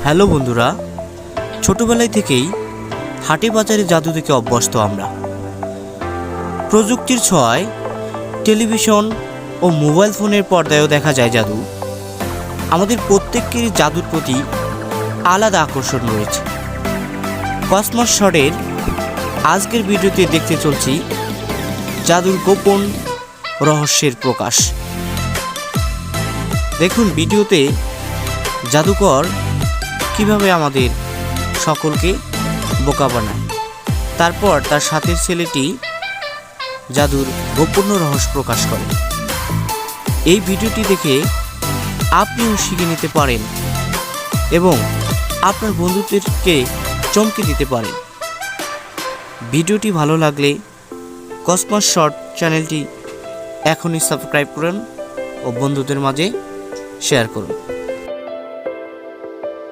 Hello বন্ধুরা, ছোটবেলায় থেকেই হাটে বাজারে জাদু দেখে অভ্যস্ত আমরা। প্রযুক্তির ছোঁয়ায় টেলিভিশন ও মোবাইল ফোনের পর্দায়ও দেখা যায় জাদু। আমাদের প্রত্যেকেরই জাদুর প্রতি আলাদা আকর্ষণ রয়েছে। কসমস শটের আজকের ভিডিওতে দেখতে চলছি জাদুর গোপন রহস্যের প্রকাশ। দেখুন ভিডিওতে জাদুকর কিভাবে আমাদের সকলকে বোকা বানায়, তারপর তার সাথের ছেলেটি জাদুর গোপন রহস্য প্রকাশ করে। এই ভিডিওটি দেখে আপনিও শিখে নিতে পারেন এবং আপনার বন্ধুদেরকে চমকে দিতে পারেন। ভিডিওটি ভালো লাগলে কসমস শট চ্যানেলটি এখনই সাবস্ক্রাইব করুন ও বন্ধুদের মাঝে শেয়ার করুন।